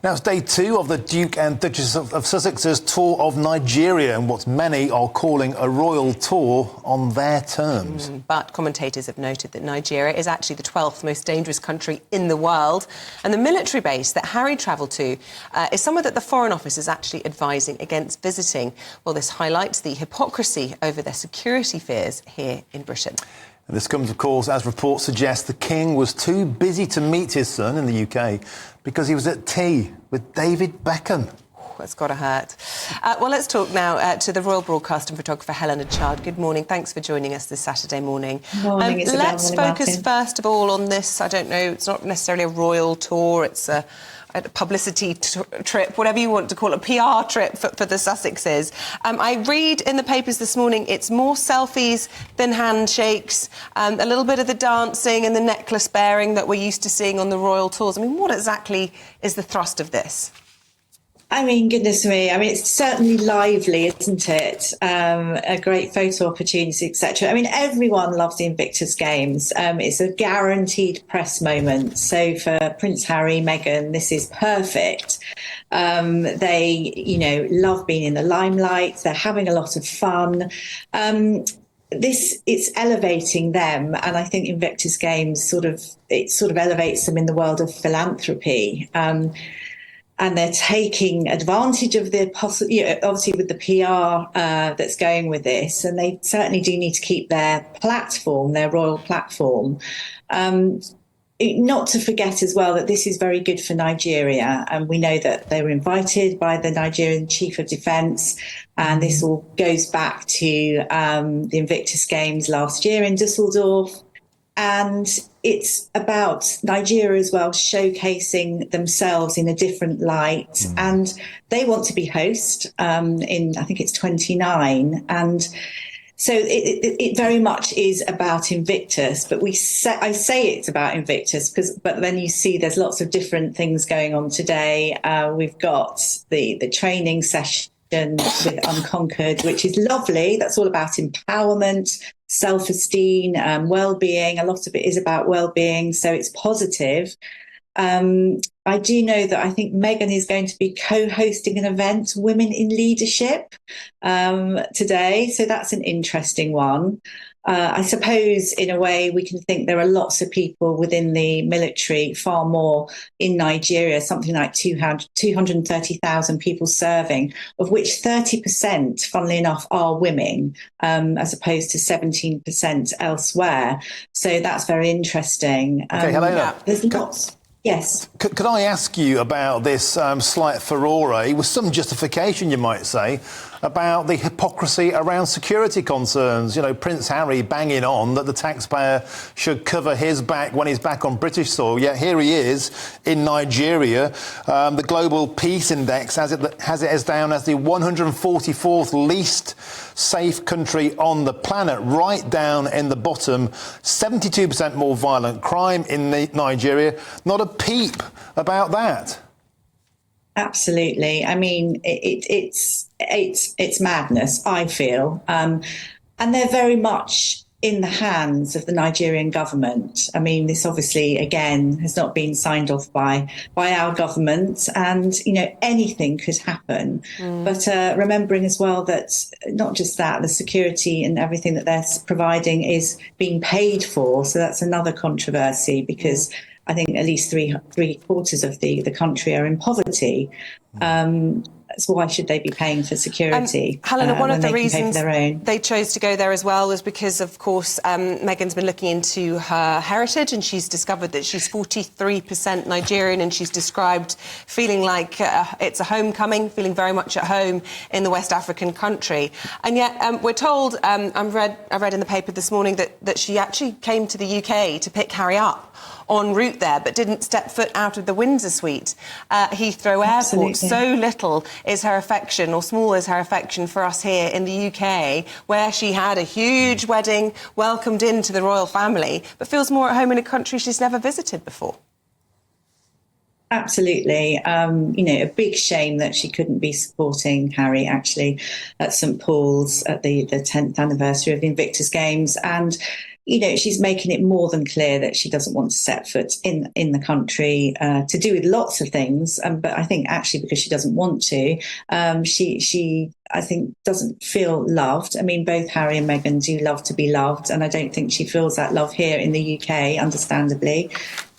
Now it's day 2 of the Duke and Duchess of Sussex's tour of Nigeria and what many are calling a royal tour on their terms. But commentators have noted that Nigeria is actually the 12th most dangerous country in the world, and the military base that Harry travelled to is somewhere that the Foreign Office is actually advising against visiting. Well, this highlights the hypocrisy over their security fears here in Britain. And this comes, of course, as reports suggest the King was too busy to meet his son in the UK because he was at tea with David Beckham. That's got to hurt. Well, let's talk now to the Royal Broadcaster and photographer Helena Chard. Good morning. Thanks for joining us this Saturday morning. Morning, Isabel. Let's focus first of all on this. I don't know, it's not necessarily a royal tour, it's a publicity trip, whatever you want to call it, a PR trip for the Sussexes. I read in the papers this morning it's more selfies than handshakes, a little bit of the dancing and the necklace bearing that we're used to seeing on the royal tours. I mean, what exactly is the thrust of this? I mean, goodness me. I mean, it's certainly lively, isn't it? A great photo opportunity, etc. I mean, everyone loves the Invictus Games. It's a guaranteed press moment. So for Prince Harry, Meghan, this is perfect. They, love being in the limelight. They're having a lot of fun. It's elevating them, and I think Invictus Games sort of elevates them in the world of philanthropy. And they're taking advantage of the obviously with the PR that's going with this, and they certainly do need to keep their platform, their royal platform. Not to forget as well that this is very good for Nigeria, and we know that they were invited by the Nigerian Chief of Defence, and this all goes back to the Invictus Games last year in Dusseldorf. And it's about Nigeria as well, showcasing themselves in a different light. And they want to be host in, I think it's 29. And so it very much is about Invictus. But I say it's about Invictus but then you see there's lots of different things going on today. We've got the training session with Unconquered, which is lovely. That's all about empowerment, self-esteem, well-being. A lot of it is about well-being, so it's positive. I do know that I think Meghan is going to be co-hosting an event, Women in Leadership, today, so that's an interesting one. I suppose, in a way, we can think there are lots of people within the military, far more in Nigeria, something like 230,000 people serving, of which 30%, funnily enough, are women, as opposed to 17% elsewhere. So that's very interesting. OK, Helena. There's lots. Yes. Could I ask you about this slight furore, with some justification, you might say, about the hypocrisy around security concerns? You know, Prince Harry banging on that the taxpayer should cover his back when he's back on British soil, yet here he is in Nigeria. The Global Peace Index has it as down as the 144th least safe country on the planet, right down in the bottom. 72% more violent crime in Nigeria. Not a peep about that. Absolutely. I mean, it's madness, I feel. And they're very much in the hands of the Nigerian government. I mean, this obviously, again, has not been signed off by our government, and, anything could happen. But remembering as well that not just that, the security and everything that they're providing is being paid for. So that's another controversy, because I think at least three quarters of the country are in poverty. So why should they be paying for security? Helena, one of the reasons they chose to go there as well was because, of course, Meghan's been looking into her heritage, and she's discovered that she's 43% Nigerian, and she's described feeling like it's a homecoming, feeling very much at home in the West African country. And yet we're told, I read in the paper this morning that she actually came to the UK to pick Harry up en route there, but didn't step foot out of the Windsor suite at Heathrow Airport. So little is her affection, or small is her affection, for us here in the UK, where she had a huge wedding, welcomed into the royal family, but feels more at home in a country she's never visited before. Absolutely. A big shame that she couldn't be supporting Harry, actually, at St Paul's at the 10th anniversary of the Invictus Games. And she's making it more than clear that she doesn't want to set foot in the country, to do with lots of things. But I think actually because she doesn't want to, she I think doesn't feel loved. I mean, both Harry and Meghan do love to be loved, and I don't think she feels that love here in the UK, understandably.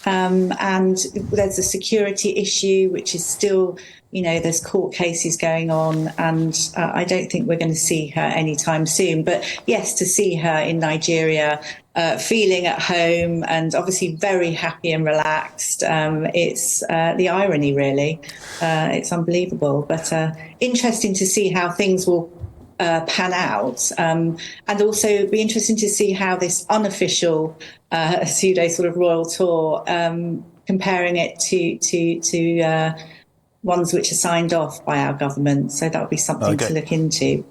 And there's a security issue, which is still, there's court cases going on, and I don't think we're going to see her anytime soon. But yes, to see her in Nigeria, feeling at home and obviously very happy and relaxed, it's the irony, really. It's unbelievable, but interesting to see how things will pan out, and also be interesting to see how this unofficial pseudo sort of royal tour, comparing it to ones which are signed off by our government. So that would be something to look into.